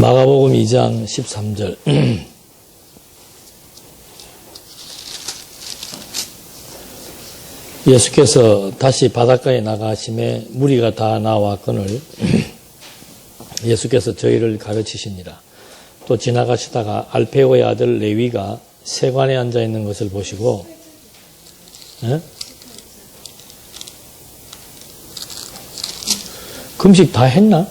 마가복음 2장 13절. 예수께서 다시 바닷가에 나가심에 무리가 다 나왔거늘 예수께서 저희를 가르치시니라. 또 지나가시다가 알페오의 아들 레위가 세관에 앉아 있는 것을 보시고, 금식 다 했나?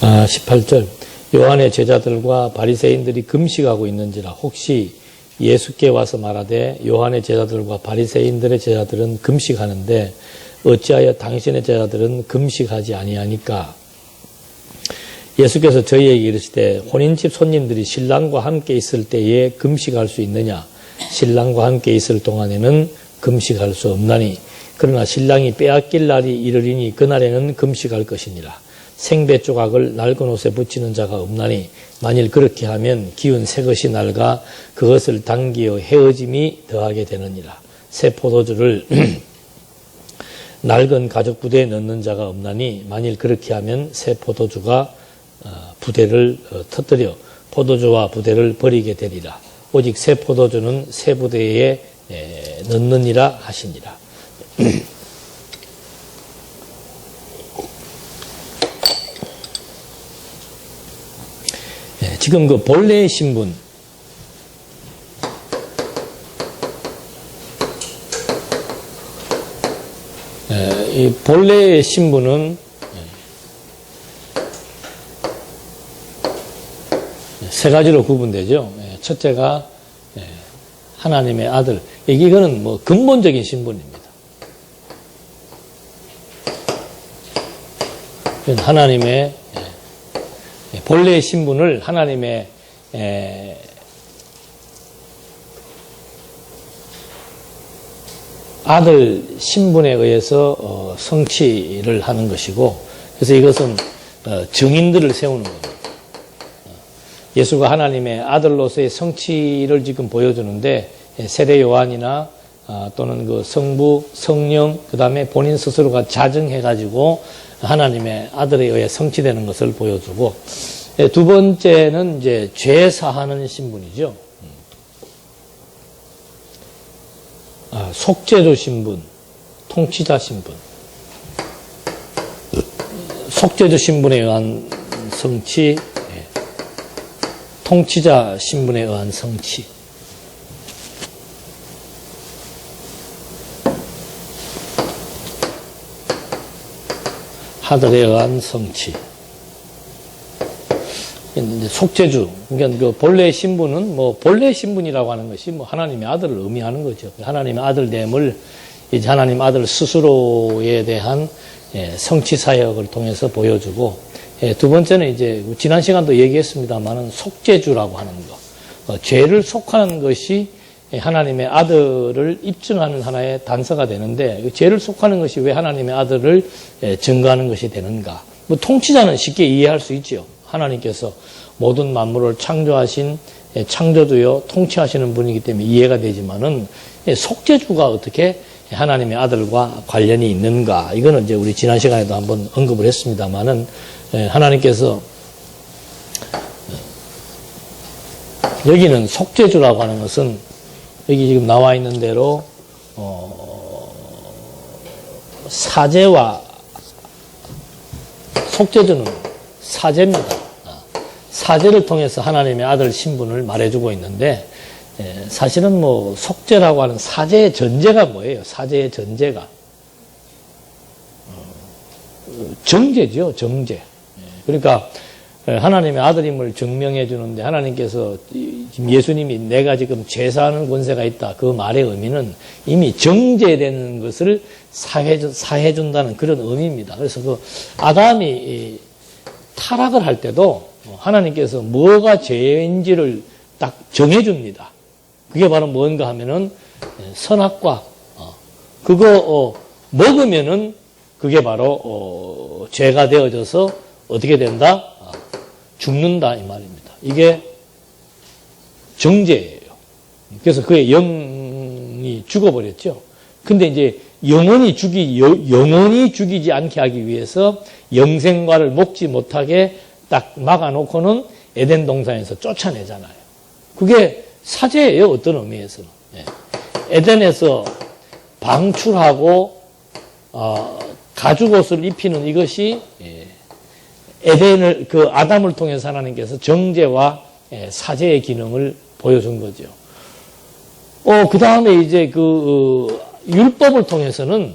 18절. 요한의 제자들과 바리새인들이 금식하고 있는지라 혹시 예수께 와서 말하되 요한의 제자들과 바리새인들의 제자들은 금식하는데 어찌하여 당신의 제자들은 금식하지 아니하니까? 예수께서 저희에게 이르시되 혼인집 손님들이 신랑과 함께 있을 때에 금식할 수 있느냐? 신랑과 함께 있을 동안에는 금식할 수 없나니 그러나 신랑이 빼앗길 날이 이르리니 그날에는 금식할 것이니라. 생배 조각을 낡은 옷에 붙이는 자가 없나니 만일 그렇게 하면 기운 새 것이 낡아 그것을 당기어 헤어짐이 더하게 되느니라. 새 포도주를 낡은 가죽 부대에 넣는 자가 없나니 만일 그렇게 하면 새 포도주가 부대를 터뜨려 포도주와 부대를 버리게 되리라. 오직 새 포도주는 새 부대에 넣느니라 하시니라. 지금 그 본래의 신분, 이 본래의 신분은 세 가지로 구분되죠. 첫째가 하나님의 아들. 이거는 뭐 근본적인 신분입니다. 하나님의 본래의 신분을 하나님의 아들 신분에 의해서 성취를 하는 것이고, 그래서 이것은 증인들을 세우는 겁니다. 예수가 하나님의 아들로서의 성취를 지금 보여주는데 세례 요한이나 또는 그 성부, 성령, 그 다음에 본인 스스로가 자증해가지고 하나님의 아들에 의해 성취되는 것을 보여주고, 두 번째는 이제 죄 사하는 신분이죠. 속죄주 신분, 통치자 신분. 속죄주 신분에 의한 성취, 통치자 신분에 의한 성취. 아들에 의한 성취. 속죄주. 그러니까 그 본래의 신분은 뭐 본래의 신분이라고 하는 것이 뭐 하나님의 아들을 의미하는 거죠. 하나님의 아들됨을 이제 하나님 아들 스스로에 대한 성취 사역을 통해서 보여주고, 두 번째는 이제 지난 시간도 얘기했습니다만은 속죄주라고 하는 것. 죄를 속하는 것이 하나님의 아들을 입증하는 하나의 단서가 되는데, 죄를 속하는 것이 왜 하나님의 아들을 증거하는 것이 되는가? 뭐 통치자는 쉽게 이해할 수 있죠. 하나님께서 모든 만물을 창조하신 창조주요 통치하시는 분이기 때문에 이해가 되지만은 속죄주가 어떻게 하나님의 아들과 관련이 있는가? 이거는 이제 우리 지난 시간에도 한번 언급을 했습니다만은 하나님께서 여기는 속죄주라고 하는 것은 여기 지금 나와 있는 대로 사제와 속죄주는 사제입니다. 사제를 통해서 하나님의 아들 신분을 말해주고 있는데, 사실은 뭐 속죄라고 하는 사제의 전제가 뭐예요? 사제의 전제가 정죄죠, 정죄. 그러니까 하나님의 아들임을 증명해 주는데, 하나님께서 지금 예수님이 내가 지금 죄사하는 권세가 있다, 그 말의 의미는 이미 정죄되는 것을 사해 준다는 그런 의미입니다. 그래서 그 아담이 타락을 할 때도 하나님께서 뭐가 죄인지를 딱 정해줍니다. 그게 바로 뭔가 하면은 선악과, 그거 먹으면은 그게 바로 죄가 되어져서 어떻게 된다? 죽는다 이 말입니다. 이게 정죄예요. 그래서 그의 영이 죽어버렸죠. 근데 이제 영원히 죽이지 않게 하기 위해서 영생과를 먹지 못하게 딱 막아놓고는 에덴 동산에서 쫓아내잖아요. 그게 사죄예요, 어떤 의미에서는. 에덴에서 방출하고 가죽옷을 입히는 이것이 에덴을 아담을 통해서 하나님께서 정죄와 사죄의 기능을 보여준 거죠. 그 다음에 이제 율법을 통해서는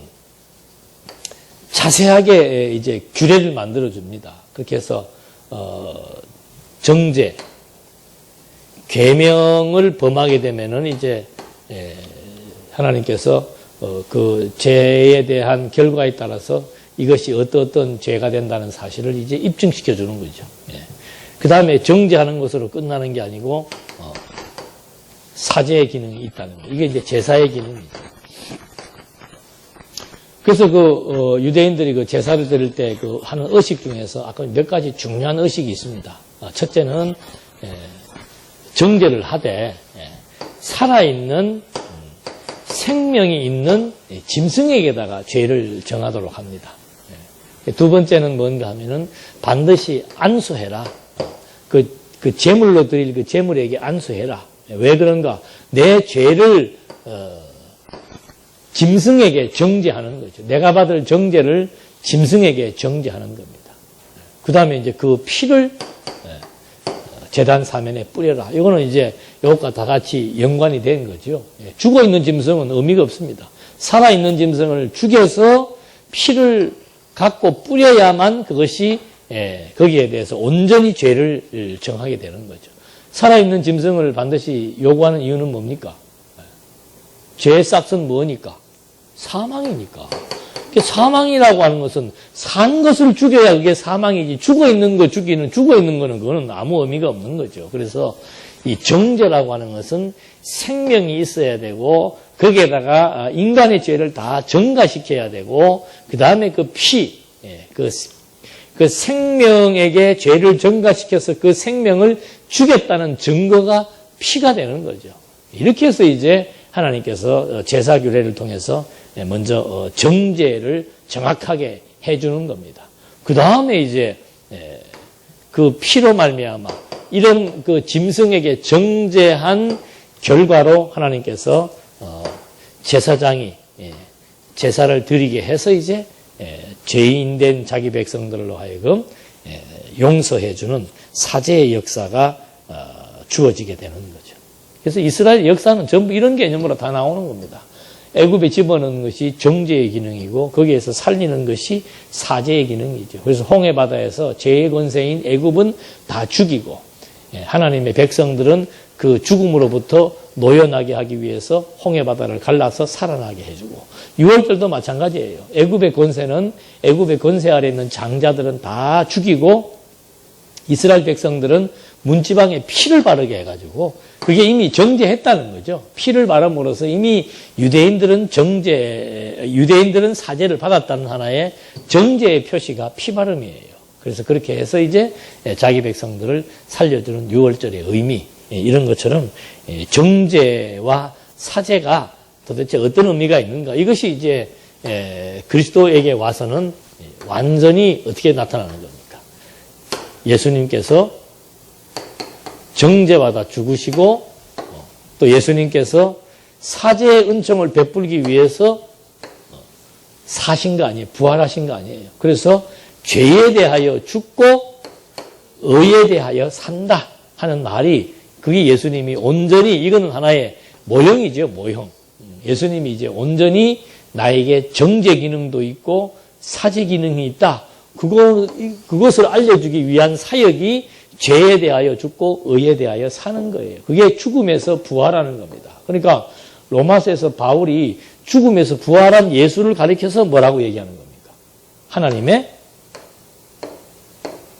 자세하게 이제 규례를 만들어 줍니다. 그렇게 해서 정죄, 계명을 범하게 되면은 이제 하나님께서 그 죄에 대한 결과에 따라서 이것이 어떤 죄가 된다는 사실을 이제 입증시켜 주는 거죠. 그 다음에 정죄하는 것으로 끝나는 게 아니고 사죄의 기능이 있다는 거예요. 이게 이제 제사의 기능이죠. 그래서 유대인들이 제사를 드릴 때 하는 의식 중에서 아까 몇 가지 중요한 의식이 있습니다. 첫째는 정죄를 하되 살아있는 생명이 있는 짐승에게다가 죄를 정하도록 합니다. 두 번째는 뭔가 하면은 반드시 안수해라. 그 제물로 드릴 그 제물에게 안수해라. 왜 그런가? 내 죄를 짐승에게 정죄하는 거죠. 내가 받을 정죄를 짐승에게 정죄하는 겁니다. 그 다음에 이제 그 피를 제단 사면에 뿌려라. 이거는 이제 이것과 다 같이 연관이 된 거죠. 죽어 있는 짐승은 의미가 없습니다. 살아 있는 짐승을 죽여서 피를 갖고 뿌려야만 그것이 거기에 대해서 온전히 죄를 정하게 되는 거죠. 살아있는 짐승을 반드시 요구하는 이유는 뭡니까? 죄의 싹은 뭐니까? 사망이니까. 사망이라고 하는 것은 산 것을 죽여야 그게 사망이지. 죽어 있는 거는 그거는 아무 의미가 없는 거죠. 그래서 이 정죄라고 하는 것은 생명이 있어야 되고 거기에다가 인간의 죄를 다 정가시켜야 되고 그 다음에 그 피, 그 생명에게 죄를 정가시켜서 그 생명을 죽였다는 증거가 피가 되는 거죠. 이렇게 해서 이제 하나님께서 제사 규례를 통해서 먼저 정죄를 정확하게 해주는 겁니다. 그 다음에 이제 그 피로 말미암아 이런 그 짐승에게 정죄한 결과로 하나님께서 제사장이 제사를 드리게 해서 이제 죄인된 자기 백성들로 하여금 용서해주는 사죄의 역사가 주어지게 되는 거죠. 그래서 이스라엘 역사는 전부 이런 개념으로 다 나오는 겁니다. 애굽에 집어넣는 것이 정죄의 기능이고 거기에서 살리는 것이 사죄의 기능이죠. 그래서 홍해바다에서 죄의 권세인 애굽은 다 죽이고 하나님의 백성들은 그 죽음으로부터 노연하게 하기 위해서 홍해바다를 갈라서 살아나게 해주고 6월절도 마찬가지예요. 애굽의 권세 아래 있는 장자들은 다 죽이고 이스라엘 백성들은 문지방에 피를 바르게 해가지고 그게 이미 정죄했다는 거죠. 피를 바름으로써 이미 유대인들은 사죄를 받았다는 하나의 정죄의 표시가 피바름이에요. 그래서 그렇게 해서 이제 자기 백성들을 살려주는 6월절의 의미, 이런 것처럼 정죄와 사죄가 도대체 어떤 의미가 있는가? 이것이 이제 그리스도에게 와서는 완전히 어떻게 나타나는 겁니까? 예수님께서 정죄받아 죽으시고 또 예수님께서 사죄의 은총을 베풀기 위해서 사신 거 아니에요. 부활하신 거 아니에요. 그래서 죄에 대하여 죽고 의에 대하여 산다 하는 말이 그게 예수님이 온전히 이거는 하나의 모형이죠. 모형. 예수님이 이제 온전히 나에게 정죄 기능도 있고 사죄 기능이 있다. 그것을 알려주기 위한 사역이 죄에 대하여 죽고 의에 대하여 사는 거예요. 그게 죽음에서 부활하는 겁니다. 그러니까 로마서에서 바울이 죽음에서 부활한 예수를 가리켜서 뭐라고 얘기하는 겁니까? 하나님의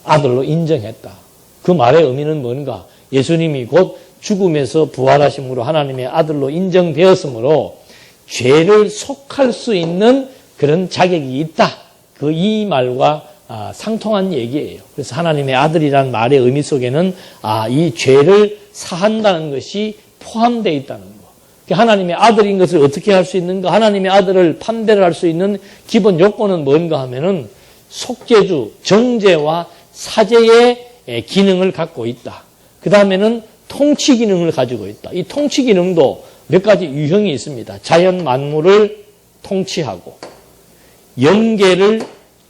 아들로 인정했다. 그 말의 의미는 뭔가? 예수님이 곧 죽음에서 부활하심으로 하나님의 아들로 인정되었으므로 죄를 속할 수 있는 그런 자격이 있다. 이 말과 상통한 얘기예요. 그래서 하나님의 아들이라는 말의 의미 속에는 이 죄를 사한다는 것이 포함되어 있다는 거. 하나님의 아들인 것을 어떻게 할 수 있는가? 하나님의 아들을 판별을 할 수 있는 기본 요건은 뭔가 하면은 속죄주, 정죄와 사죄의 기능을 갖고 있다. 그 다음에는 통치 기능을 가지고 있다. 이 통치 기능도 몇 가지 유형이 있습니다. 자연 만물을 통치하고, 영계를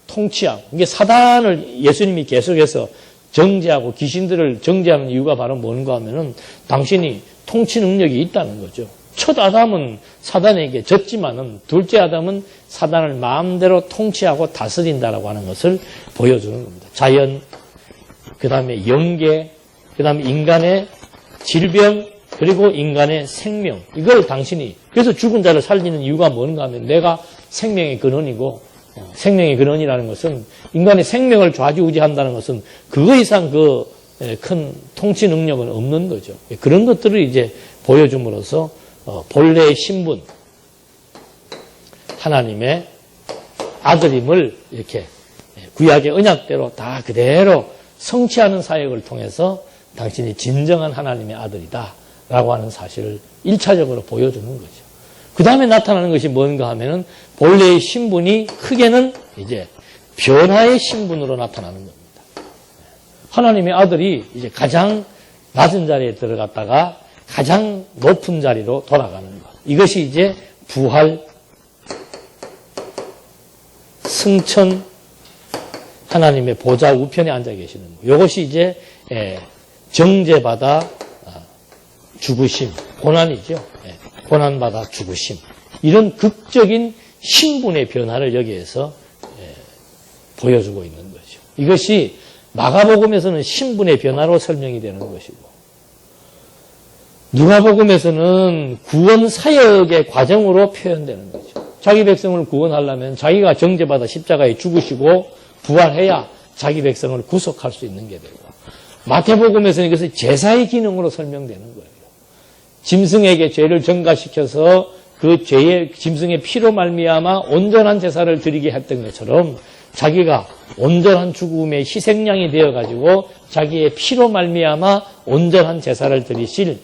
통치하고. 이게 사단을 예수님이 계속해서 정죄하고 귀신들을 정죄하는 이유가 바로 뭔가 하면은 당신이 통치 능력이 있다는 거죠. 첫 아담은 사단에게 졌지만은 둘째 아담은 사단을 마음대로 통치하고 다스린다라고 하는 것을 보여주는 겁니다. 자연, 그 다음에 영계, 그 다음에 인간의 질병, 그리고 인간의 생명. 이걸 당신이, 그래서 죽은 자를 살리는 이유가 뭔가 하면 내가 생명의 근원이고, 생명의 근원이라는 것은 인간의 생명을 좌지우지한다는 것은 그거 이상 그 큰 통치 능력은 없는 거죠. 그런 것들을 이제 보여줌으로써 본래의 신분, 하나님의 아들임을 이렇게 구약의 언약대로 다 그대로 성취하는 사역을 통해서 당신이 진정한 하나님의 아들이다 라고 하는 사실을 1차적으로 보여주는 거죠. 그 다음에 나타나는 것이 뭔가 하면은 본래의 신분이 크게는 이제 변화의 신분으로 나타나는 겁니다. 하나님의 아들이 이제 가장 낮은 자리에 들어갔다가 가장 높은 자리로 돌아가는 것. 이것이 이제 부활, 승천, 하나님의 보좌 우편에 앉아 계시는 것. 이것이 이제 정죄받아 죽으심, 고난이죠. 고난받아 죽으심. 이런 극적인 신분의 변화를 여기에서 보여주고 있는 거죠. 이것이 마가복음에서는 신분의 변화로 설명이 되는 것이고, 누가복음에서는 구원 사역의 과정으로 표현되는 거죠. 자기 백성을 구원하려면 자기가 정죄받아 십자가에 죽으시고 부활해야 자기 백성을 구속할 수 있는 게 되고, 마태복음에서는 이것을 제사의 기능으로 설명되는 거예요. 짐승에게 죄를 전가시켜서 그 죄의 짐승의 피로 말미암아 온전한 제사를 드리게 했던 것처럼 자기가 온전한 죽음의 희생양이 되어가지고 자기의 피로 말미암아 온전한 제사를 드리실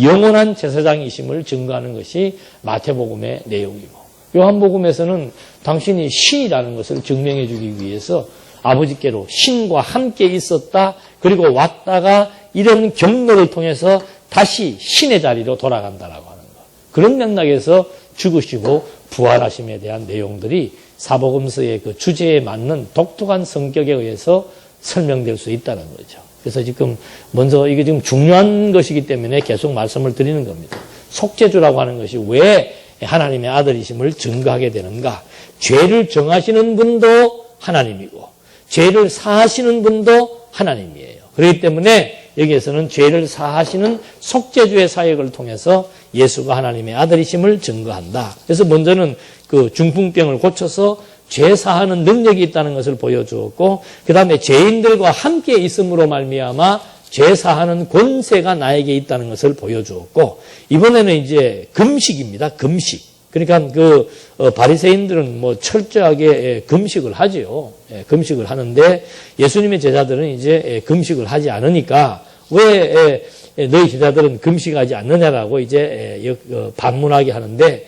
영원한 제사장이심을 증거하는 것이 마태복음의 내용이고, 요한복음에서는 당신이 신이라는 것을 증명해 주기 위해서 아버지께로 신과 함께 있었다, 그리고 왔다가 이런 경로를 통해서 다시 신의 자리로 돌아간다라고 하는 것. 그런 맥락에서 죽으시고 부활하심에 대한 내용들이 사복음서의 그 주제에 맞는 독특한 성격에 의해서 설명될 수 있다는 거죠. 그래서 지금 먼저 이게 지금 중요한 것이기 때문에 계속 말씀을 드리는 겁니다. 속죄주라고 하는 것이 왜 하나님의 아들이심을 증거하게 되는가? 죄를 정하시는 분도 하나님이고 죄를 사하시는 분도 하나님이에요. 그렇기 때문에 여기에서는 죄를 사하시는 속죄주의 사역을 통해서 예수가 하나님의 아들이심을 증거한다. 그래서 먼저는 그 중풍병을 고쳐서 죄 사하는 능력이 있다는 것을 보여주었고, 그 다음에 죄인들과 함께 있음으로 말미암아 죄 사하는 권세가 나에게 있다는 것을 보여주었고, 이번에는 이제 금식입니다. 금식. 그러니까 그 바리새인들은 뭐 철저하게 금식을 하지요. 금식을 하는데 예수님의 제자들은 이제 금식을 하지 않으니까 왜 너희 제자들은 금식하지 않느냐라고 이제 반문하게 하는데,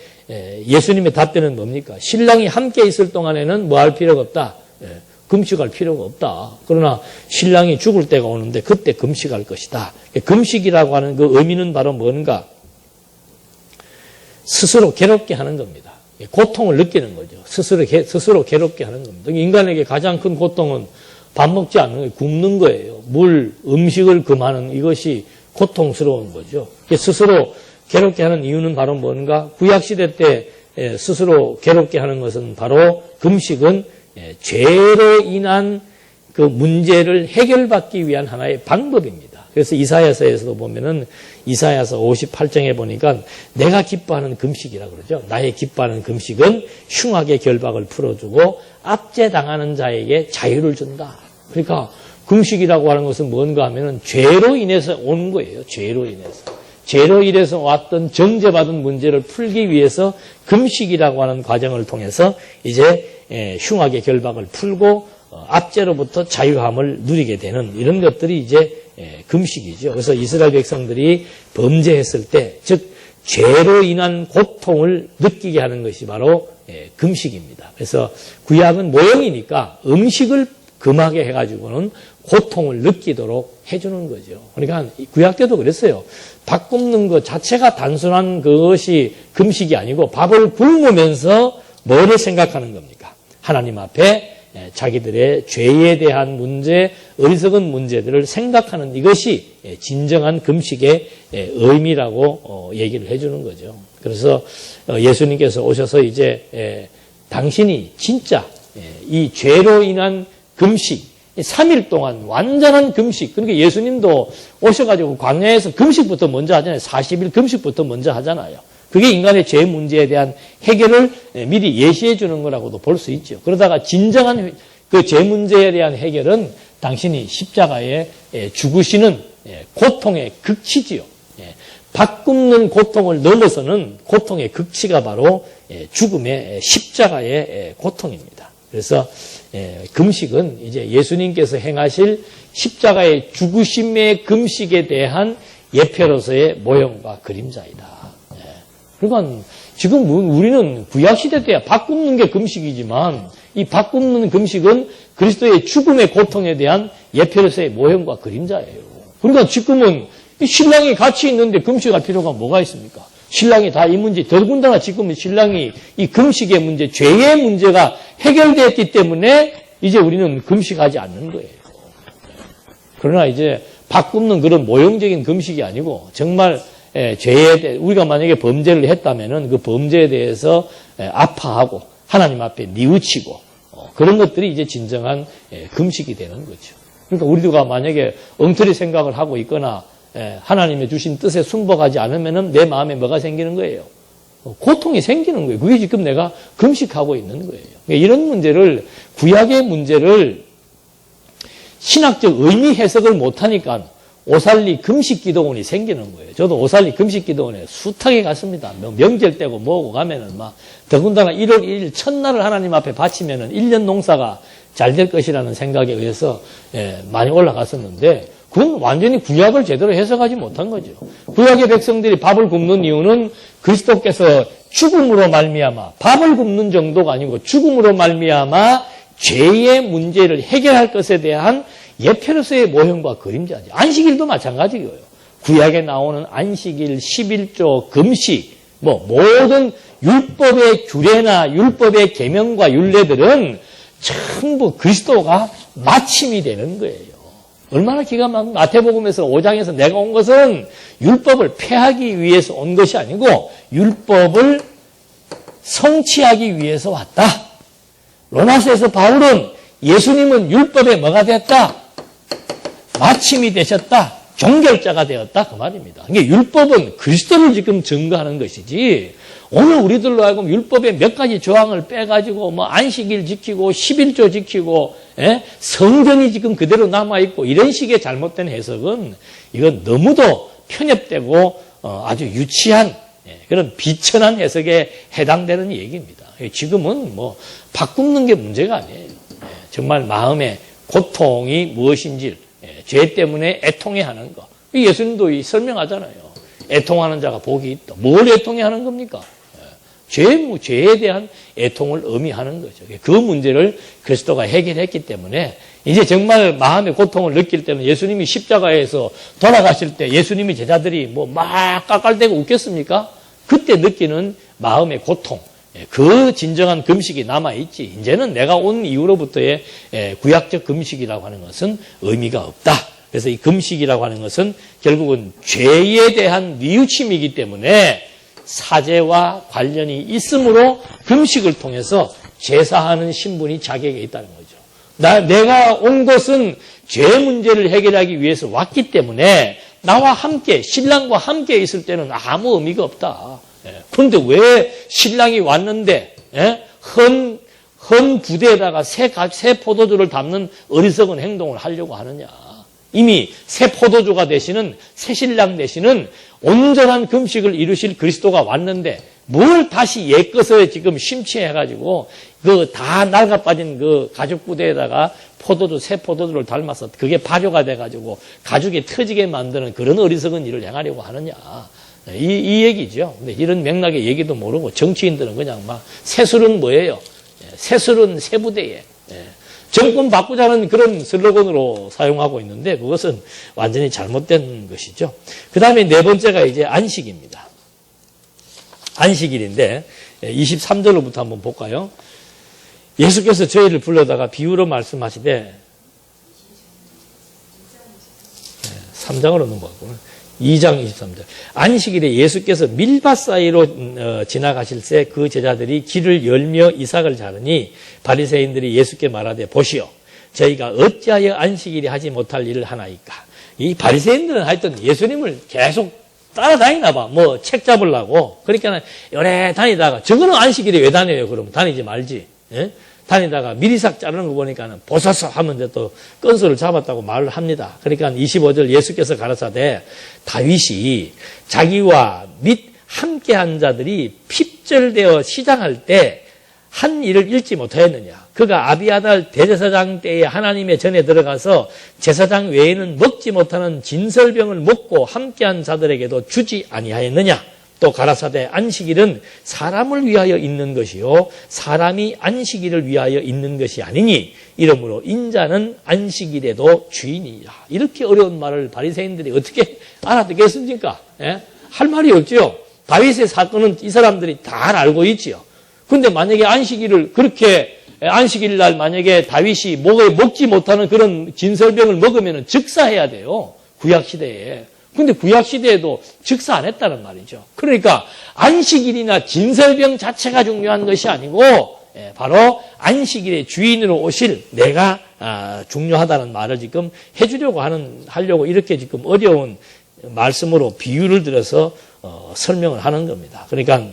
예수님의 답변은 뭡니까? 신랑이 함께 있을 동안에는 뭐 할 필요가 없다. 금식할 필요가 없다. 그러나 신랑이 죽을 때가 오는데 그때 금식할 것이다. 금식이라고 하는 그 의미는 바로 뭔가? 스스로 괴롭게 하는 겁니다. 고통을 느끼는 거죠. 스스로 괴롭게 하는 겁니다. 인간에게 가장 큰 고통은 밥 먹지 않는 거예요. 굶는 거예요. 물, 음식을 금하는 이것이 고통스러운 거죠. 스스로 괴롭게 하는 이유는 바로 뭔가? 구약시대 때 스스로 괴롭게 하는 것은 바로 금식은 죄로 인한 그 문제를 해결받기 위한 하나의 방법입니다. 그래서 이사야서에서도 보면은 이사야서 58장에 보니까 내가 기뻐하는 금식이라 그러죠. 나의 기뻐하는 금식은 흉악의 결박을 풀어주고 압제당하는 자에게 자유를 준다. 그러니까 금식이라고 하는 것은 뭔가 하면은 죄로 인해서 온 거예요. 죄로 인해서. 죄로 인해서 왔던 정죄받은 문제를 풀기 위해서 금식이라고 하는 과정을 통해서 이제 흉악의 결박을 풀고 압제로부터 자유함을 누리게 되는 이런 것들이 이제 금식이죠. 그래서 이스라엘 백성들이 범죄했을 때, 즉 죄로 인한 고통을 느끼게 하는 것이 바로 금식입니다. 그래서 구약은 모형이니까 음식을 금하게 해가지고는 고통을 느끼도록 해주는 거죠. 그러니까 구약 때도 그랬어요. 밥 굽는 것 자체가 단순한 그것이 금식이 아니고 밥을 굶으면서 뭐를 생각하는 겁니까? 하나님 앞에 자기들의 죄에 대한 문제, 어리석은 문제들을 생각하는 이것이 진정한 금식의 의미라고 얘기를 해주는 거죠. 그래서 예수님께서 오셔서 이제 당신이 진짜 이 죄로 인한 금식, 3일 동안 완전한 금식. 그러니까 예수님도 오셔가지고 광야에서 금식부터 먼저 하잖아요. 40일 금식부터 먼저 하잖아요. 그게 인간의 죄 문제에 대한 해결을 미리 예시해 주는 거라고도 볼 수 있죠. 그러다가 진정한 그 죄 문제에 대한 해결은 당신이 십자가에 죽으시는 고통의 극치지요. 밥 굶는 고통을 넘어서는 고통의 극치가 바로 죽음의 십자가의 고통입니다. 그래서 금식은 이제 예수님께서 행하실 십자가의 죽으심의 금식에 대한 예표로서의 모형과 그림자이다. 그러니까 지금 우리는 구약시대 때야 밥 굶는 게 금식이지만 이 밥 굶는 금식은 그리스도의 죽음의 고통에 대한 예표로서의 모형과 그림자예요. 그러니까 지금은 신랑이 같이 있는데 금식할 필요가 뭐가 있습니까? 신랑이 다 이 문제, 더군다나 지금은 신랑이 이 금식의 문제, 죄의 문제가 해결됐기 때문에 이제 우리는 금식하지 않는 거예요. 그러나 이제 밥 굶는 그런 모형적인 금식이 아니고 정말 죄에 대해 우리가 만약에 범죄를 했다면은 그 범죄에 대해서 아파하고 하나님 앞에 뉘우치고 그런 것들이 이제 진정한 금식이 되는 거죠. 그러니까 우리가 만약에 엉터리 생각을 하고 있거나 하나님의 주신 뜻에 순복하지 않으면은 내 마음에 뭐가 생기는 거예요? 고통이 생기는 거예요. 그게 지금 내가 금식하고 있는 거예요. 그러니까 이런 문제를 구약의 문제를 신학적 의미 해석을 못하니까 오살리 금식기도원이 생기는 거예요. 저도 오살리 금식기도원에 숱하게 갔습니다. 명절 때고 뭐고 가면은 막 더군다나 1월 1일 첫날을 하나님 앞에 바치면은 1년 농사가 잘 될 것이라는 생각에 의해서 많이 올라갔었는데 그건 완전히 구약을 제대로 해석하지 못한 거죠. 구약의 백성들이 밥을 굶는 이유는 그리스도께서 죽음으로 말미암아 밥을 굶는 정도가 아니고 죽음으로 말미암아 죄의 문제를 해결할 것에 대한 예표로서의 모형과 그림자죠. 안식일도 마찬가지고요. 구약에 나오는 안식일, 11조, 금식, 모든 율법의 규례나 율법의 계명과 율례들은 전부 그리스도가 마침이 되는 거예요. 얼마나 기가 막힌 마태복음에서 5장에서 내가 온 것은 율법을 폐하기 위해서 온 것이 아니고 율법을 성취하기 위해서 왔다. 로마서에서 바울은 예수님은 율법에 뭐가 됐다? 마침이 되셨다. 종결자가 되었다. 그 말입니다. 그러니까 율법은 그리스도를 지금 증거하는 것이지 오늘 우리들로 하여금 율법의 몇 가지 조항을 빼가지고 안식일 지키고 11조 지키고 성전이 지금 그대로 남아있고 이런 식의 잘못된 해석은 이건 너무도 편협되고 아주 유치한 그런 비천한 해석에 해당되는 얘기입니다. 지금은 밥 굶는 게 문제가 아니에요. 정말 마음의 고통이 무엇인지 죄 때문에 애통해하는 거. 예수님도 설명하잖아요. 애통하는 자가 복이 있다. 뭘 애통해하는 겁니까? 죄에 대한 애통을 의미하는 거죠. 그 문제를 그리스도가 해결했기 때문에 이제 정말 마음의 고통을 느낄 때는 예수님이 십자가에서 돌아가실 때 예수님이 제자들이 막 깔깔대고 웃겼습니까? 그때 느끼는 마음의 고통, 그 진정한 금식이 남아있지. 이제는 내가 온 이후로부터의 구약적 금식이라고 하는 것은 의미가 없다. 그래서 이 금식이라고 하는 것은 결국은 죄에 대한 뉘우침이기 때문에 사죄와 관련이 있으므로 금식을 통해서 제사하는 신분이 자기에게 있다는 거죠. 내가 온 것은 죄 문제를 해결하기 위해서 왔기 때문에 나와 함께, 신랑과 함께 있을 때는 아무 의미가 없다. 그런데 왜 신랑이 왔는데 헌 부대에다가 새 포도주를 담는 어리석은 행동을 하려고 하느냐. 이미 새 포도주가 되시는 새 신랑 되시는 온전한 금식을 이루실 그리스도가 왔는데 뭘 다시 옛것을 지금 심취해가지고 그 다 낡아빠진 그 가죽 부대에다가 새 포도주를 닮아서 그게 발효가 돼가지고 가죽이 터지게 만드는 그런 어리석은 일을 행하려고 하느냐. 이 얘기죠. 근데 이런 맥락의 얘기도 모르고 정치인들은 그냥 막 새술은 뭐예요? 새술은 새부대에. 정권 바꾸자는 그런 슬로건으로 사용하고 있는데 그것은 완전히 잘못된 것이죠. 그 다음에 네 번째가 이제 안식입니다. 안식일인데 23절로부터 한번 볼까요? 예수께서 저희를 불러다가 비유로 말씀하시되 3장으로 넘어가고 2장 23절. 안식일에 예수께서 밀밭 사이로 지나가실새 그 제자들이 길을 열며 이삭을 자르니 바리새인들이 예수께 말하되 보시오 저희가 어찌하여 안식일에 하지 못할 일을 하나이까. 이 바리새인들은 하여튼 예수님을 계속 따라다니나 봐. 뭐 책 잡으려고. 그러니까 요래 다니다가 저거는 안식일에 왜 다녀요? 그럼 다니지 말지. 예? 다니다가 미리삭 자르는 거 보니까는 보소서 하면 이제 또 건수를 잡았다고 말을 합니다. 그러니까 25절 예수께서 가라사대 다윗이 자기와 및 함께한 자들이 핍절되어 시장할 때 한 일을 잃지 못하였느냐. 그가 아비아달 대제사장 때에 하나님의 전에 들어가서 제사장 외에는 먹지 못하는 진설병을 먹고 함께한 자들에게도 주지 아니하였느냐. 또 가라사대 안식일은 사람을 위하여 있는 것이요 사람이 안식일을 위하여 있는 것이 아니니 이러므로 인자는 안식일에도 주인이라. 이렇게 어려운 말을 바리새인들이 어떻게 알아듣겠습니까? 예? 할 말이 없지요. 다윗의 사건은 이 사람들이 다 알고 있지요. 근데 만약에 안식일을 그렇게 안식일 날 만약에 다윗이 먹지 못하는 그런 진설병을 먹으면 즉사해야 돼요. 구약 시대에. 근데 구약 시대에도 즉사 안 했다는 말이죠. 그러니까 안식일이나 진설병 자체가 중요한 것이 아니고 바로 안식일의 주인으로 오실 내가 중요하다는 말을 지금 하려고 이렇게 지금 어려운 말씀으로 비유를 들어서 설명을 하는 겁니다. 그러니까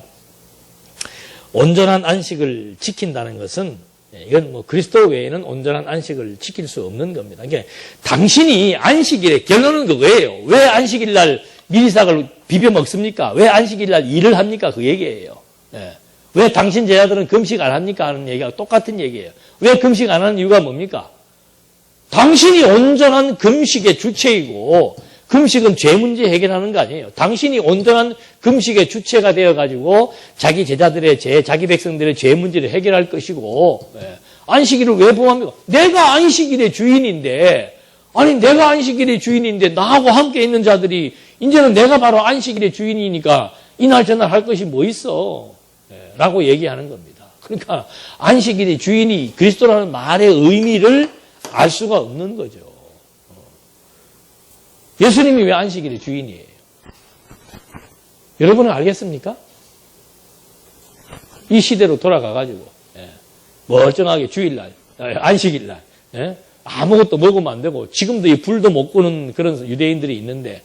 온전한 안식을 지킨다는 것은 이건 뭐 그리스도 외에는 온전한 안식을 지킬 수 없는 겁니다. 그러니까 당신이 안식일에 결론은 그거예요. 왜 안식일 날 미리삭을 비벼 먹습니까? 왜 안식일 날 일을 합니까? 그 얘기예요. 예. 왜 당신 제자들은 금식 안 합니까? 하는 얘기가 똑같은 얘기예요. 왜 금식 안 하는 이유가 뭡니까? 당신이 온전한 금식의 주체이고 금식은 죄 문제 해결하는 거 아니에요. 당신이 온전한 금식의 주체가 되어가지고 자기 제자들의 죄, 자기 백성들의 죄 문제를 해결할 것이고 안식일을 왜 범합니까? 내가 안식일의 주인인데 아니 내가 안식일의 주인인데 나하고 함께 있는 자들이 이제는 내가 바로 안식일의 주인이니까 이날 저날 할 것이 뭐 있어 라고 얘기하는 겁니다. 그러니까 안식일의 주인이 그리스도라는 말의 의미를 알 수가 없는 거죠. 예수님이 왜 안식일의 주인이에요? 여러분은 알겠습니까? 이 시대로 돌아가가지고 멀쩡하게 주일날, 안식일날 아무것도 먹으면 안 되고 지금도 이 불도 못 끄는 그런 유대인들이 있는데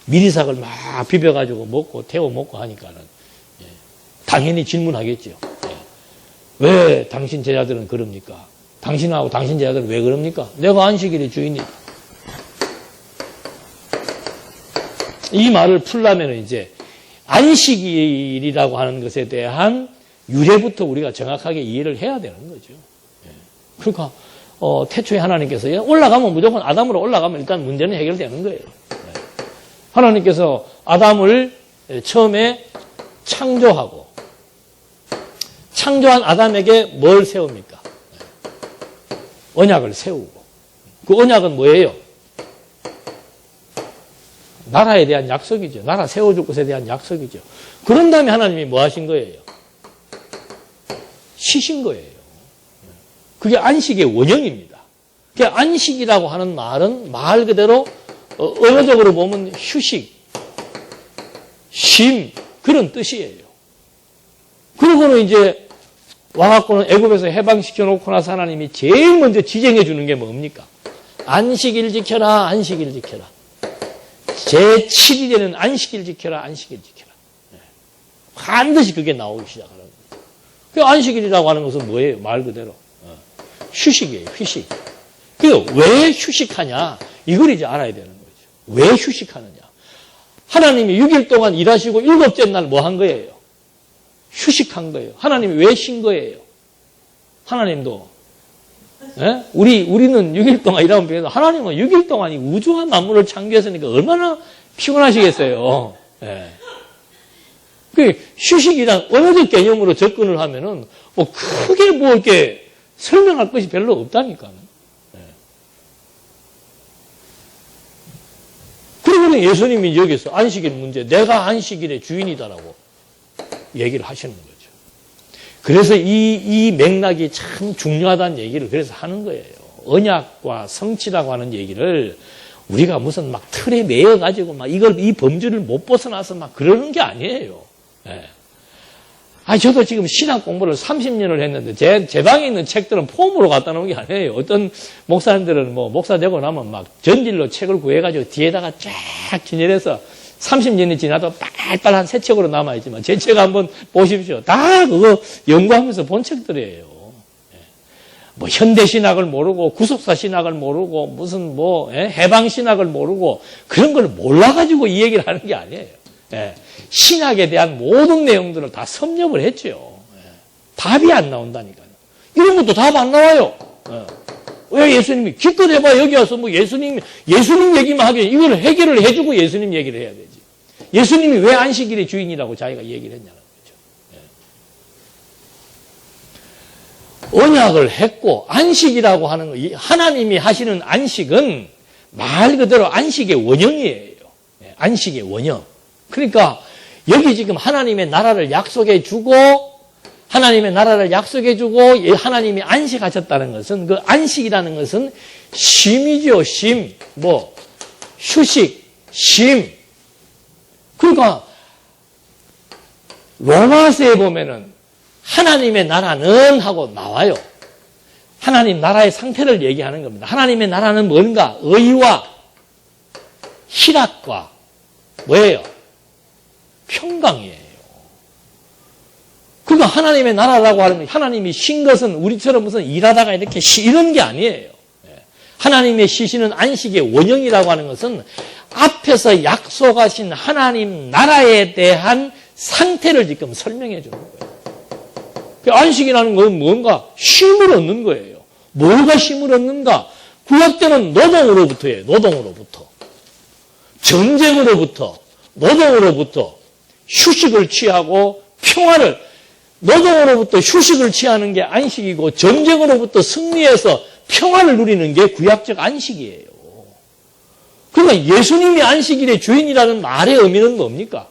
미리삭을 막 비벼가지고 먹고 태워 먹고 하니까는 당연히 질문하겠죠. 왜 당신 제자들은 그럽니까? 당신하고 당신 제자들은 왜 그럽니까? 내가 안식일의 주인이. 이 말을 풀려면 이제 안식일이라고 하는 것에 대한 유래부터 우리가 정확하게 이해를 해야 되는 거죠. 그러니까 태초에 하나님께서 올라가면 무조건 아담으로 올라가면 일단 문제는 해결되는 거예요. 하나님께서 아담을 처음에 창조하고 창조한 아담에게 뭘 세웁니까? 언약을 세우고 그 언약은 뭐예요? 나라에 대한 약속이죠. 나라 세워줄 것에 대한 약속이죠. 그런 다음에 하나님이 뭐 하신 거예요? 쉬신 거예요. 그게 안식의 원형입니다. 그러니까 안식이라고 하는 말은 말 그대로 언어적으로 보면 휴식, 쉼 그런 뜻이에요. 그러고는 이제 와갖고는 애굽에서 해방시켜 놓고 나서 하나님이 제일 먼저 지정해 주는 게 뭡니까? 안식일 지켜라, 안식일 지켜라. 제7일에는 안식일 지켜라, 안식일 지켜라. 반드시 그게 나오기 시작하는 거예요. 그 안식일이라고 하는 것은 뭐예요? 말 그대로. 휴식이에요, 휴식. 왜 휴식하냐? 이걸 이제 알아야 되는 거죠. 왜 휴식하느냐? 하나님이 6일 동안 일하시고 7째 날 뭐 한 거예요? 휴식한 거예요. 하나님이 왜 쉰 거예요? 하나님도 우리는 6일 동안 일하면 되는데 하나님은 6일 동안 이 우주와 만물을 창조했으니까 얼마나 피곤하시겠어요. 그 휴식이란 언어적 개념으로 접근을 하면은 뭐 크게 뭐 이렇게 설명할 것이 별로 없다니까요. 네. 그러면 예수님이 여기서 안식일 문제, 내가 안식일의 주인이다라고 얘기를 하시는 거죠. 그래서 이 맥락이 참 중요하다는 얘기를 그래서 하는 거예요. 언약과 성취라고 하는 얘기를 우리가 무슨 막 틀에 매여가지고 막 이 범주를 못 벗어나서 막 그러는 게 아니에요. 예. 저도 지금 신학 공부를 30년을 했는데 제 방에 있는 책들은 폼으로 갖다 놓은 게 아니에요. 어떤 목사님들은 뭐 목사 되고 나면 막 전질로 책을 구해가지고 뒤에다가 쫙 진열해서 30년이 지나도 빨빨한 새 책으로 남아있지만 제 책 한번 보십시오. 다 그거 연구하면서 본 책들이에요. 뭐 현대신학을 모르고 구속사신학을 모르고 무슨 뭐 해방신학을 모르고 그런 걸 몰라가지고 이 얘기를 하는 게 아니에요. 신학에 대한 모든 내용들을 다 섭렵을 했죠. 답이 안 나온다니까요. 이런 것도 답 안 나와요. 왜 예수님이 기껏 해봐 여기 와서 뭐 예수님 얘기만 하게 이걸 해결을 해주고 예수님 얘기를 해야 되지. 예수님이 왜 안식일의 주인이라고 자기가 얘기를 했냐는 거죠. 언약을 했고 안식이라고 하는 거, 하나님이 하시는 안식은 말 그대로 안식의 원형이에요. 안식의 원형. 그러니까 여기 지금 하나님의 나라를 약속해 주고 하나님의 나라를 약속해 주고 하나님이 안식하셨다는 것은 그 안식이라는 것은 쉼이죠. 쉼. 뭐 휴식, 쉼. 그러니까 로마서에 보면은 하나님의 나라는 하고 나와요. 하나님 나라의 상태를 얘기하는 겁니다. 하나님의 나라는 뭔가? 의와 희락과 뭐예요? 평강이에요. 그러니까 하나님의 나라라고 하는 하나님이 쉰 것은 우리처럼 무슨 일하다가 이렇게 이런 게 아니에요. 하나님의 쉬시는 안식의 원형이라고 하는 것은 앞에서 약속하신 하나님 나라에 대한 상태를 지금 설명해 주는 거예요. 안식이라는 건 뭔가 쉼을 얻는 거예요. 뭐가 쉼을 얻는가? 구약 때는 노동으로부터예요. 노동으로부터. 전쟁으로부터, 노동으로부터 휴식을 취하고 평화를, 노동으로부터 휴식을 취하는 게 안식이고 전쟁으로부터 승리해서 평화를 누리는 게 구약적 안식이에요. 그러니까 예수님이 안식일의 주인이라는 말의 의미는 뭡니까?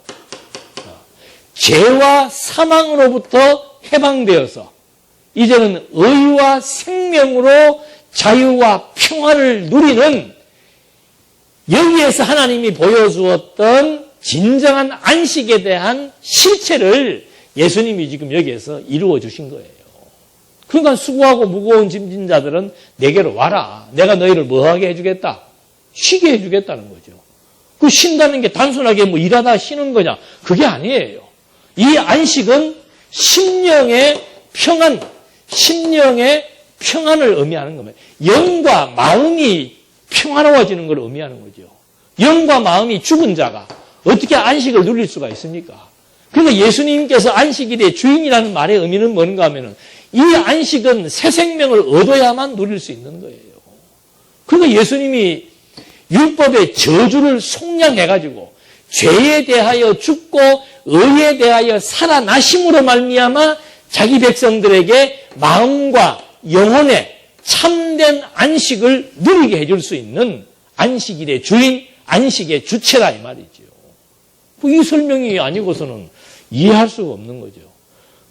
죄와 사망으로부터 해방되어서 이제는 의와 생명으로 자유와 평화를 누리는 여기에서 하나님이 보여주었던 진정한 안식에 대한 실체를 예수님이 지금 여기에서 이루어 주신 거예요. 그러니까 수고하고 무거운 짐진 자들은 내게로 와라. 내가 너희를 뭐하게 해주겠다? 쉬게 해주겠다는 거죠. 그 쉰다는 게 단순하게 뭐 일하다 쉬는 거냐? 그게 아니에요. 이 안식은 심령의 평안, 심령의 평안을 의미하는 겁니다. 영과 마음이 평화로워지는 걸 의미하는 거죠. 영과 마음이 죽은 자가 어떻게 안식을 누릴 수가 있습니까? 그러니까 예수님께서 안식일의 주인이라는 말의 의미는 뭔가 하면은 이 안식은 새 생명을 얻어야만 누릴 수 있는 거예요. 그러니까 예수님이 율법의 저주를 속량해가지고 죄에 대하여 죽고 의에 대하여 살아나심으로 말미암아 자기 백성들에게 마음과 영혼의 참된 안식을 누리게 해줄 수 있는 안식일의 주인, 안식의 주체라 이 말이죠. 이 설명이 아니고서는 이해할 수가 없는 거죠.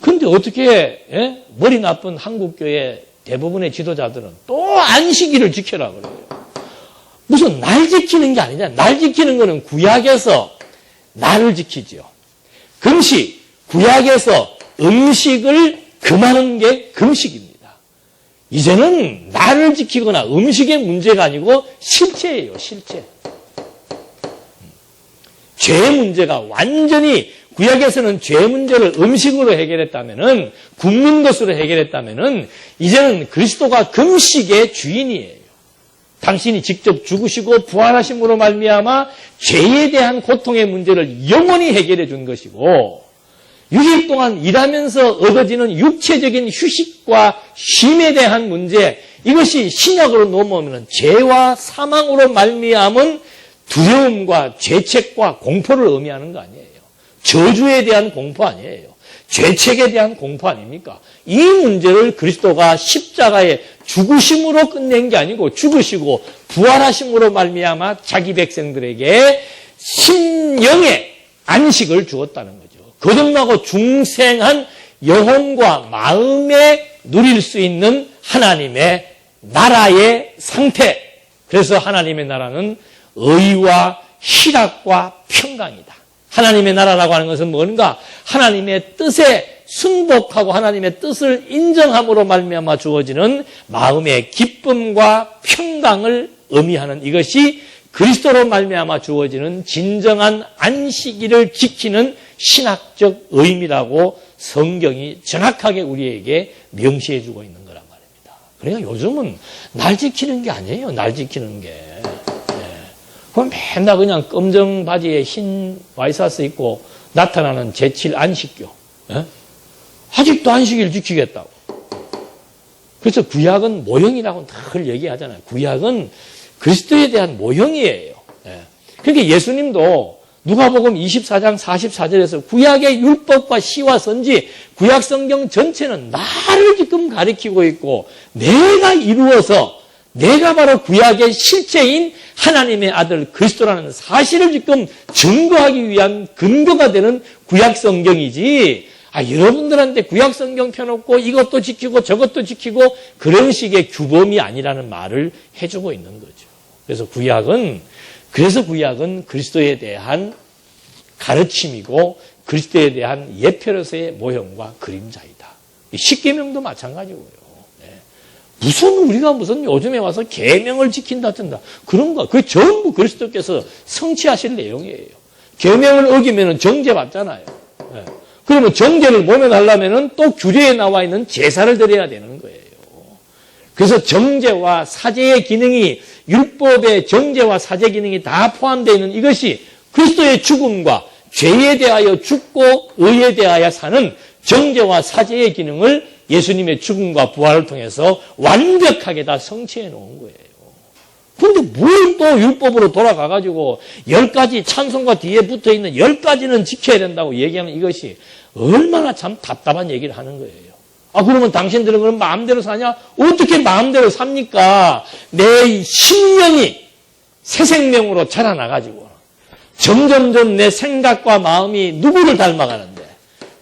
그런데 어떻게 머리 나쁜 한국교회 대부분의 지도자들은 또 안식일을 지켜라 그래요. 무슨 날 지키는 게 아니잖아요. 날 지키는 거는 구약에서 날을 지키죠. 금식, 구약에서 음식을 금하는 게 금식입니다. 이제는 날을 지키거나 음식의 문제가 아니고 실체예요. 실체. 죄의 문제가 완전히 구약에서는 죄 문제를 음식으로 해결했다면은 굶는 것으로 해결했다면은 이제는 그리스도가 금식의 주인이에요. 당신이 직접 죽으시고 부활하심으로 말미암아 죄에 대한 고통의 문제를 영원히 해결해 준 것이고 6일 동안 일하면서 얻어지는 육체적인 휴식과 쉼에 대한 문제 이것이 신약으로 넘어오면 죄와 사망으로 말미암은 두려움과 죄책과 공포를 의미하는 거 아니에요. 저주에 대한 공포 아니에요. 죄책에 대한 공포 아닙니까? 이 문제를 그리스도가 십자가에 죽으심으로 끝낸 게 아니고 죽으시고 부활하심으로 말미암아 자기 백성들에게 심령의 안식을 주었다는 거죠. 거듭나고 중생한 영혼과 마음에 누릴 수 있는 하나님의 나라의 상태. 그래서 하나님의 나라는 의와 희락과 평강이다. 하나님의 나라라고 하는 것은 뭔가? 하나님의 뜻에 순복하고 하나님의 뜻을 인정함으로 말미암아 주어지는 마음의 기쁨과 평강을 의미하는 이것이 그리스도로 말미암아 주어지는 진정한 안식일을 지키는 신학적 의미라고 성경이 정확하게 우리에게 명시해 주고 있는 거란 말입니다. 그러니까 요즘은 날 지키는 게 아니에요. 날 지키는 게. 그럼 맨날 그냥 검정 바지에 흰 와이셔츠 입고 나타나는 제7 안식교. 아직도 안식일 지키겠다고. 그래서 구약은 모형이라고 늘 얘기하잖아요. 구약은 그리스도에 대한 모형이에요. 그러니까 예수님도 누가복음 24장 44절에서 구약의 율법과 시와 선지, 구약 성경 전체는 나를 지금 가리키고 있고 내가 이루어서 내가 바로 구약의 실체인 하나님의 아들 그리스도라는 사실을 지금 증거하기 위한 근거가 되는 구약 성경이지, 여러분들한테 구약 성경 펴놓고 이것도 지키고 저것도 지키고 그런 식의 규범이 아니라는 말을 해주고 있는 거죠. 그래서 구약은 그리스도에 대한 가르침이고 그리스도에 대한 예표로서의 모형과 그림자이다. 십계명도 마찬가지고요. 우리가 요즘에 와서 계명을 지킨다 든다 그런 거, 그게 전부 그리스도께서 성취하실 내용이에요. 계명을 어기면 정죄 받잖아요. 그러면 정죄를 모면하려면 또 규례에 나와 있는 제사를 드려야 되는 거예요. 그래서 정죄와 사죄의 기능이, 율법의 정죄와 사죄 기능이 다 포함되어 있는 이것이 그리스도의 죽음과 죄에 대하여 죽고 의에 대하여 사는 정죄와 사죄의 기능을 예수님의 죽음과 부활을 통해서 완벽하게 다 성취해 놓은 거예요. 그런데 뭘 또 율법으로 돌아가가지고 10가지 찬송과 뒤에 붙어있는 10가지는 지켜야 된다고 얘기하면 이것이 얼마나 참 답답한 얘기를 하는 거예요. 그러면 당신들은 그럼 마음대로 사냐? 어떻게 마음대로 삽니까? 내 심령이 새 생명으로 자라나가지고 점점점 내 생각과 마음이 누구를 닮아가는데?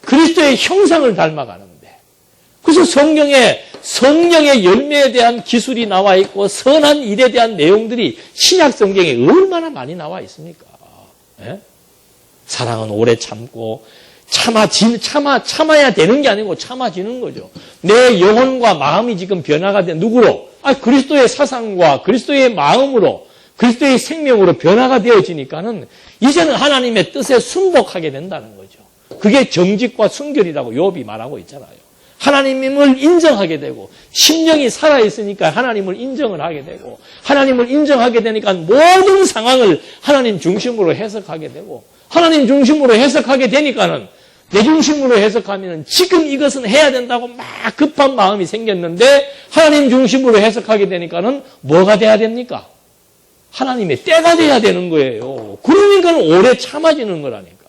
그리스도의 형상을 닮아가는데. 그래서 성경에 성령의 열매에 대한 기술이 나와 있고 선한 일에 대한 내용들이 신약 성경에 얼마나 많이 나와 있습니까? 사랑은 오래 참고 참아야 되는 게 아니고 참아지는 거죠. 내 영혼과 마음이 지금 변화가 된 누구로? 그리스도의 사상과 그리스도의 마음으로, 그리스도의 생명으로 변화가 되어지니까는 이제는 하나님의 뜻에 순복하게 된다는 거죠. 그게 정직과 순결이라고 욥이 말하고 있잖아요. 하나님을 인정하게 되고, 심령이 살아있으니까 하나님을 인정을 하게 되고, 하나님을 인정하게 되니까 모든 상황을 하나님 중심으로 해석하게 되고, 하나님 중심으로 해석하게 되니까는 내 중심으로 해석하면 지금 이것은 해야 된다고 막 급한 마음이 생겼는데 하나님 중심으로 해석하게 되니까는 뭐가 돼야 됩니까? 하나님의 때가 돼야 되는 거예요. 그러니까 오래 참아지는 거라니까.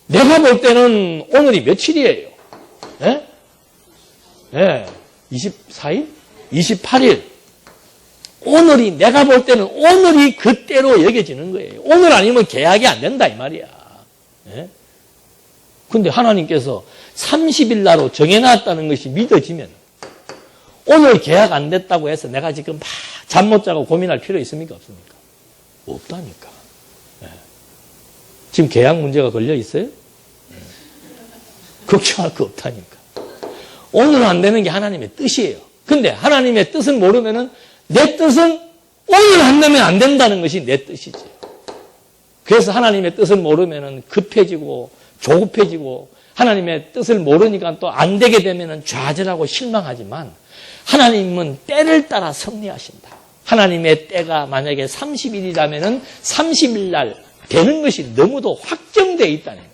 내가 볼 때는 오늘이 며칠이에요? 24일? 28일. 오늘이, 내가 볼 때는 오늘이 그때로 여겨지는 거예요. 오늘 아니면 계약이 안 된다, 이 말이야. 근데 하나님께서 30일 나로 정해놨다는 것이 믿어지면 오늘 계약 안 됐다고 해서 내가 지금 막 잠 못 자고 고민할 필요 있습니까? 없습니까? 없다니까. 지금 계약 문제가 걸려 있어요? 걱정할 거 없다니까. 오늘 안 되는 게 하나님의 뜻이에요. 근데 하나님의 뜻을 모르면은 내 뜻은 오늘 안 되면 안 된다는 것이 내 뜻이지. 그래서 하나님의 뜻을 모르면은 급해지고 조급해지고 하나님의 뜻을 모르니까 또 안 되게 되면은 좌절하고 실망하지만 하나님은 때를 따라 섭리하신다. 하나님의 때가 만약에 30일이라면은 30일 날 되는 것이 너무도 확정되어 있다는 거예요.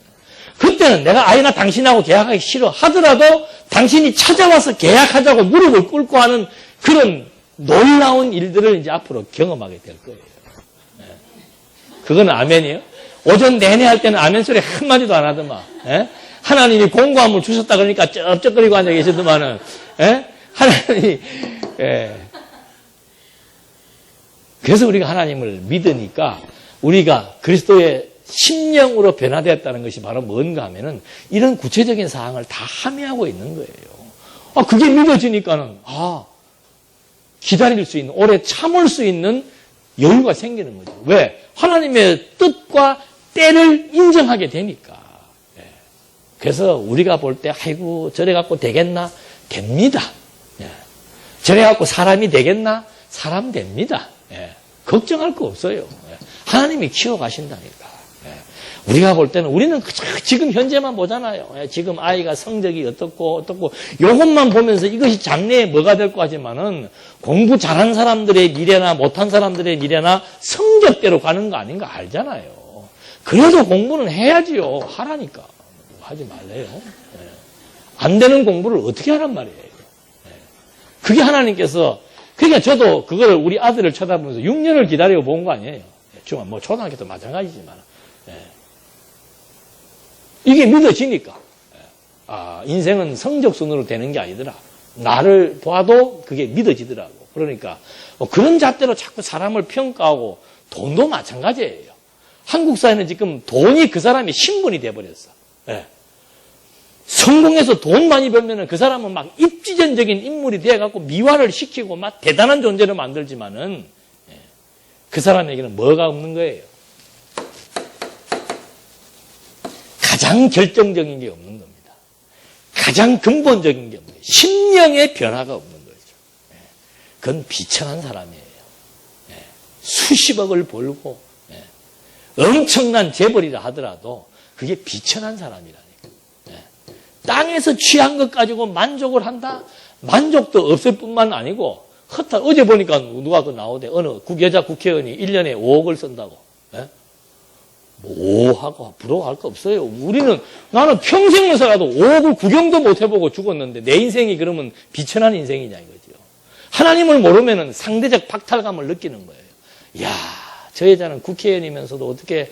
그때는 내가 나 당신하고 계약하기 싫어 하더라도 당신이 찾아와서 계약하자고 무릎을 꿇고 하는 그런 놀라운 일들을 이제 앞으로 경험하게 될 거예요. 그건 아멘이에요. 오전 내내 할 때는 아멘 소리 한마디도 안 하더만. 예? 하나님이 공고함을 주셨다 그러니까 쩝쩝거리고 앉아 계시더만은, 예? 하나님이, 예. 그래서 우리가 하나님을 믿으니까 우리가 그리스도의 심령으로 변화되었다는 것이 바로 뭔가 하면은 이런 구체적인 사항을 다 함의하고 있는 거예요. 그게 믿어지니까는, 기다릴 수 있는, 오래 참을 수 있는 여유가 생기는 거죠. 왜? 하나님의 뜻과 때를 인정하게 되니까. 예. 그래서 우리가 볼 때, 아이고, 저래 갖고 되겠나? 됩니다. 예. 저래 갖고 사람이 되겠나? 사람 됩니다. 예. 걱정할 거 없어요. 예. 하나님이 키워가신다니까. 예. 우리가 볼 때는 우리는 지금 현재만 보잖아요. 예. 지금 아이가 성적이 어떻고 요것만 보면서 이것이 장래에 뭐가 될 거 하지만은 공부 잘한 사람들의 미래나 못한 사람들의 미래나 성적대로 가는 거 아닌가 알잖아요. 그래도 공부는 해야지요. 하라니까. 하지 말래요. 예. 안 되는 공부를 어떻게 하란 말이에요. 예. 그게 하나님께서, 그러니까 저도 그걸 우리 아들을 쳐다보면서 6년을 기다려 본 거 아니에요. 뭐 초등학교도 마찬가지지만. 예. 이게 믿어지니까. 인생은 성적순으로 되는 게 아니더라. 나를 봐도 그게 믿어지더라고. 그러니까 그런 잣대로 자꾸 사람을 평가하고 돈도 마찬가지예요. 한국 사회는 지금 돈이 그 사람의 신분이 돼버렸어. 예. 성공해서 돈 많이 벌면은 그 사람은 막 입지전적인 인물이 돼갖고 미화를 시키고 막 대단한 존재로 만들지만은 그 사람에게는 뭐가 없는 거예요? 가장 결정적인 게 없는 겁니다. 가장 근본적인 게 없는 거예요. 심령의 변화가 없는 거죠. 그건 비천한 사람이에요. 수십억을 벌고 엄청난 재벌이라 하더라도 그게 비천한 사람이라니까. 땅에서 취한 것 가지고 만족을 한다? 만족도 없을 뿐만 아니고 어제 보니까 누가 그 나오대. 어느 여자 국회의원이 1년에 5억을 쓴다고. 뭐 5억하고 부러워할 거 없어요. 나는 평생을 살아도 5억을 구경도 못 해보고 죽었는데 내 인생이 그러면 비천한 인생이냐 이거죠. 하나님을 모르면은 상대적 박탈감을 느끼는 거예요. 이야, 저 여자는 국회의원이면서도 어떻게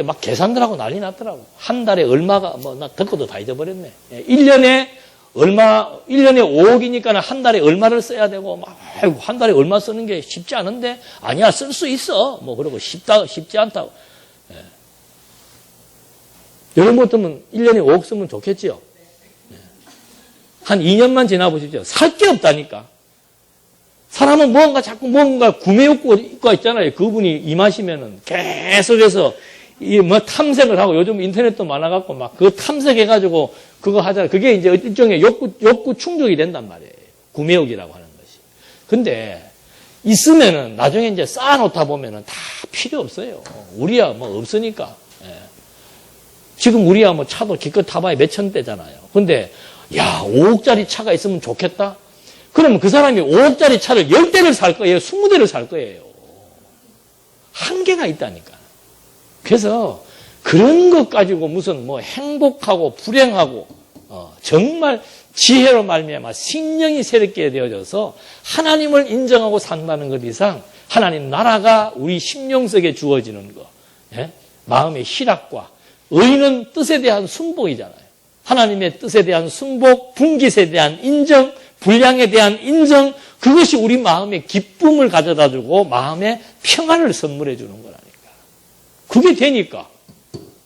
막 계산들 하고 난리 났더라고. 한 달에 얼마가, 나 듣고도 다 잊어버렸네. 1년에 5억이니까 한 달에 얼마를 써야 되고, 한 달에 얼마 쓰는 게 쉽지 않은데, 아니야, 쓸 수 있어. 그러고 쉽지 않다고. 예. 여러분 같으면 1년에 5억 쓰면 좋겠지요? 예. 한 2년만 지나보십시오. 살 게 없다니까. 사람은 자꾸 뭔가 구매 욕구가 있잖아요. 그분이 임하시면은 계속해서 탐색을 하고 요즘 인터넷도 많아갖고 막 그 탐색해가지고 그거 하잖아요. 그게 이제 일종의 욕구 충족이 된단 말이에요. 구매욕이라고 하는 것이. 근데 있으면은 나중에 이제 쌓아놓다 보면은 다 필요 없어요. 우리야 없으니까. 예. 지금 우리야 차도 기껏 타봐야 몇천 대잖아요. 근데 5억짜리 차가 있으면 좋겠다? 그러면 그 사람이 5억짜리 차를 10대를 살 거예요? 20대를 살 거예요? 한계가 있다니까. 그래서 그런 것 가지고 무슨 행복하고 불행하고 정말 지혜로 말미암아 심령이 새롭게 되어져서 하나님을 인정하고 산다는 것 이상 하나님 나라가 우리 심령 속에 주어지는 것. 예? 마음의 희락과 의는 뜻에 대한 순복이잖아요. 하나님의 뜻에 대한 순복, 분깃에 대한 인정, 분량에 대한 인정, 그것이 우리 마음의 기쁨을 가져다 주고 마음의 평안을 선물해 주는 거라니까. 그게 되니까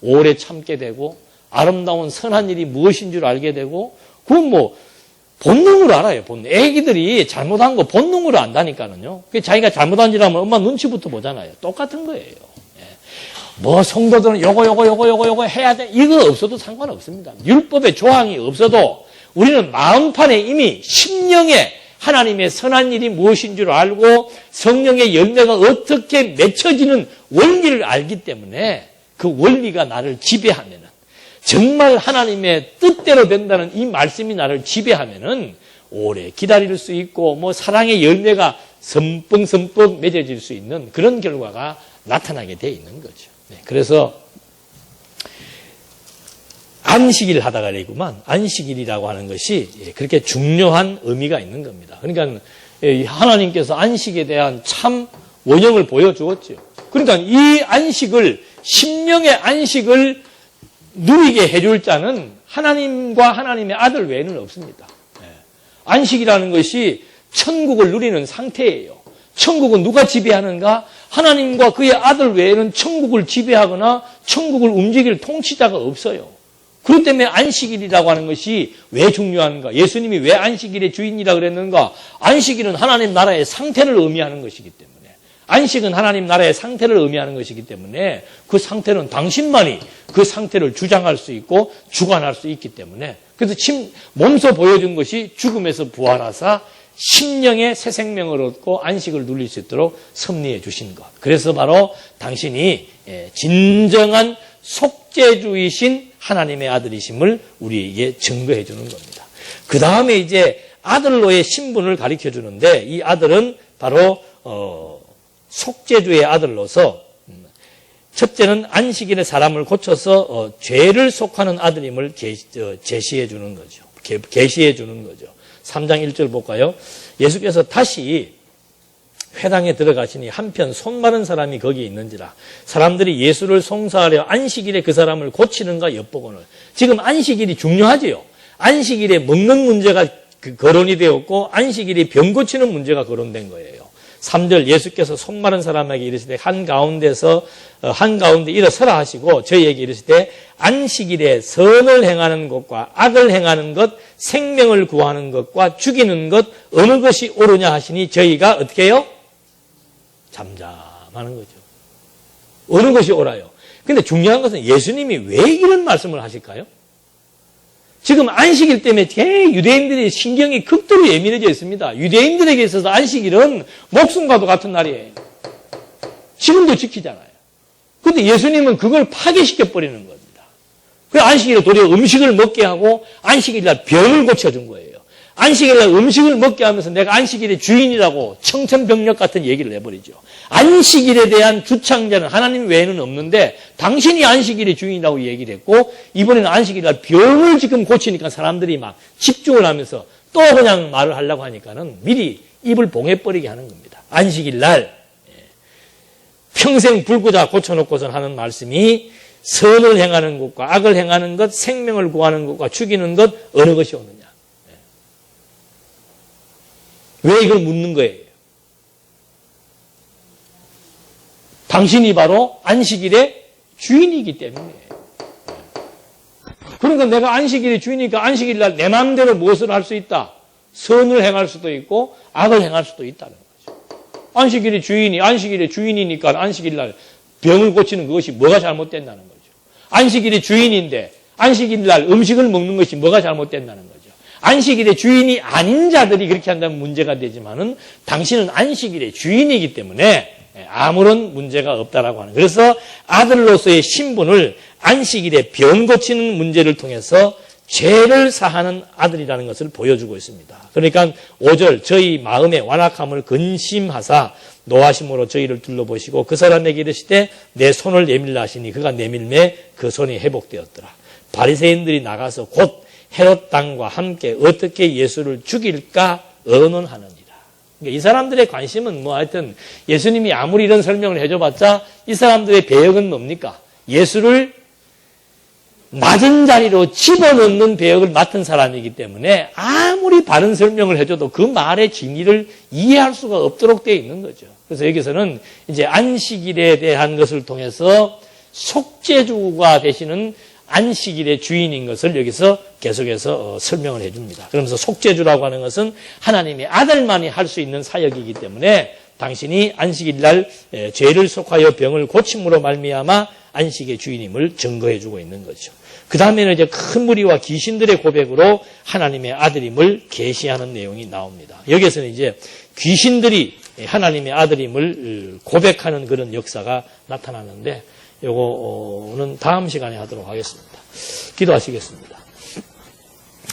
오래 참게 되고 아름다운 선한 일이 무엇인 줄 알게 되고 그건 본능으로 알아요. 애기들이 잘못한 거 본능으로 안다니까는요. 자기가 잘못한 일 하면 엄마 눈치부터 보잖아요. 똑같은 거예요. 성도들은 요거 해야 돼. 이거 없어도 상관없습니다. 율법의 조항이 없어도 우리는 마음판에 이미 심령에 하나님의 선한 일이 무엇인 줄 알고 성령의 열매가 어떻게 맺혀지는 원리를 알기 때문에 그 원리가 나를 지배하면은 정말 하나님의 뜻대로 된다는 이 말씀이 나를 지배하면은 오래 기다릴 수 있고 사랑의 열매가 섬뻑섬뻑 맺어질 수 있는 그런 결과가 나타나게 돼 있는 거죠. 그래서 안식일을 하다가 아니구만. 안식일이라고 하는 것이 그렇게 중요한 의미가 있는 겁니다. 그러니까 하나님께서 안식에 대한 참 원형을 보여주었죠. 그러니까 이 안식을 심령의 안식을 누리게 해줄 자는 하나님과 하나님의 아들 외에는 없습니다. 안식이라는 것이 천국을 누리는 상태예요. 천국은 누가 지배하는가? 하나님과 그의 아들 외에는 천국을 지배하거나 천국을 움직일 통치자가 없어요. 그렇기 때문에 안식일이라고 하는 것이 왜 중요한가? 예수님이 왜 안식일의 주인이라 그랬는가? 안식일은 하나님 나라의 상태를 의미하는 것이기 때문에, 안식은 하나님 나라의 상태를 의미하는 것이기 때문에 그 상태는 당신만이 그 상태를 주장할 수 있고 주관할 수 있기 때문에, 그래서 몸소 보여준 것이 죽음에서 부활하사 심령의 새 생명을 얻고 안식을 누릴 수 있도록 섭리해 주신 것. 그래서 바로 당신이 진정한 속죄주이신 하나님의 아들이심을 우리에게 증거해 주는 겁니다. 그 다음에 이제 아들로의 신분을 가르쳐 주는데, 이 아들은 바로 속죄주의 아들로서, 첫째는 안식일에 사람을 고쳐서 죄를 속하는 아들임을 제시해 주는 거죠. 계시해 주는 거죠. 3장 1절 볼까요? 예수께서 다시 회당에 들어가시니 한편 손 마른 사람이 거기에 있는지라. 사람들이 예수를 송사하려 안식일에 그 사람을 고치는가 엿보고는. 지금 안식일이 중요하지요. 안식일에 먹는 문제가 거론이 되었고 안식일이 병 고치는 문제가 거론된 거예요. 3절 예수께서 손 마른 사람에게 이르시되 한가운데 일어서라 하시고 저희에게 이르시되 안식일에 선을 행하는 것과 악을 행하는 것, 생명을 구하는 것과 죽이는 것 어느 것이 옳으냐 하시니 저희가 어떻게 해요? 잠잠하는 거죠. 어느 것이 옳아요? 근데 중요한 것은 예수님이 왜 이런 말씀을 하실까요? 지금 안식일 때문에 유대인들의 신경이 극도로 예민해져 있습니다. 유대인들에게 있어서 안식일은 목숨과도 같은 날이에요. 지금도 지키잖아요. 그런데 예수님은 그걸 파괴시켜버리는 겁니다. 그래서 안식일에 도리어 음식을 먹게 하고 안식일날 병을 고쳐준 거예요. 안식일날 음식을 먹게 하면서 내가 안식일의 주인이라고 청천벽력 같은 얘기를 해버리죠. 안식일에 대한 주창자는 하나님 외에는 없는데 당신이 안식일의 주인이라고 얘기를 했고, 이번에는 안식일날 병을 지금 고치니까 사람들이 막 집중을 하면서 또 그냥 말을 하려고 하니까는 미리 입을 봉해버리게 하는 겁니다. 안식일날 평생 불구자 고쳐놓고선 하는 말씀이 선을 행하는 것과 악을 행하는 것, 생명을 구하는 것과 죽이는 것 어느 것이 오느냐. 왜 이걸 묻는 거예요? 당신이 바로 안식일의 주인이기 때문에. 그러니까 내가 안식일의 주인이니까 안식일날 내 마음대로 무엇을 할 수 있다? 선을 행할 수도 있고 악을 행할 수도 있다는 거죠. 안식일의 주인이니까 안식일날 병을 고치는 그것이 뭐가 잘못된다는 거죠. 안식일의 주인인데 안식일날 음식을 먹는 것이 뭐가 잘못된다는 거죠. 안식일의 주인이 아닌 자들이 그렇게 한다면 문제가 되지만은 당신은 안식일의 주인이기 때문에 아무런 문제가 없다라고 하는. 그래서 아들로서의 신분을 안식일에 병 고치는 문제를 통해서 죄를 사하는 아들이라는 것을 보여주고 있습니다. 그러니까 5절 저희 마음의 완악함을 근심하사 노하심으로 저희를 둘러보시고 그 사람에게 이르시되 내 손을 내밀라 하시니 그가 내밀매 그 손이 회복되었더라. 바리새인들이 나가서 곧 헤롯 당과 함께 어떻게 예수를 죽일까 의논하느니라. 그러니까 이 사람들의 관심은 하여튼 예수님이 아무리 이런 설명을 해줘봤자 이 사람들의 배역은 뭡니까? 예수를 낮은 자리로 집어넣는 배역을 맡은 사람이기 때문에 아무리 바른 설명을 해줘도 그 말의 진리를 이해할 수가 없도록 되어 있는 거죠. 그래서 여기서는 이제 안식일에 대한 것을 통해서 속죄주가 되시는 안식일의 주인인 것을 여기서 계속해서 설명을 해줍니다. 그러면서 속죄주라고 하는 것은 하나님의 아들만이 할 수 있는 사역이기 때문에 당신이 안식일날 죄를 속하여 병을 고침으로 말미암아 안식의 주인임을 증거해주고 있는 거죠. 그 다음에는 이제 큰 무리와 귀신들의 고백으로 하나님의 아들임을 계시하는 내용이 나옵니다. 여기에서는 이제 귀신들이 하나님의 아들임을 고백하는 그런 역사가 나타나는데 요거는 다음 시간에 하도록 하겠습니다. 기도하시겠습니다.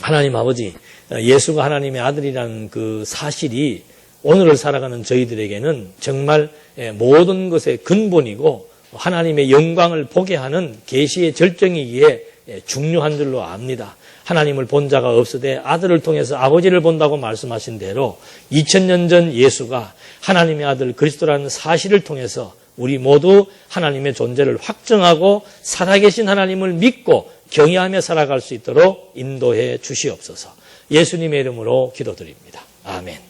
하나님 아버지, 예수가 하나님의 아들이라는 그 사실이 오늘을 살아가는 저희들에게는 정말 모든 것의 근본이고 하나님의 영광을 보게 하는 계시의 절정이기에 중요한 줄로 압니다. 하나님을 본 자가 없으되 아들을 통해서 아버지를 본다고 말씀하신 대로 2000년 전 예수가 하나님의 아들 그리스도라는 사실을 통해서 우리 모두 하나님의 존재를 확정하고 살아계신 하나님을 믿고 경외하며 살아갈 수 있도록 인도해 주시옵소서. 예수님의 이름으로 기도드립니다. 아멘.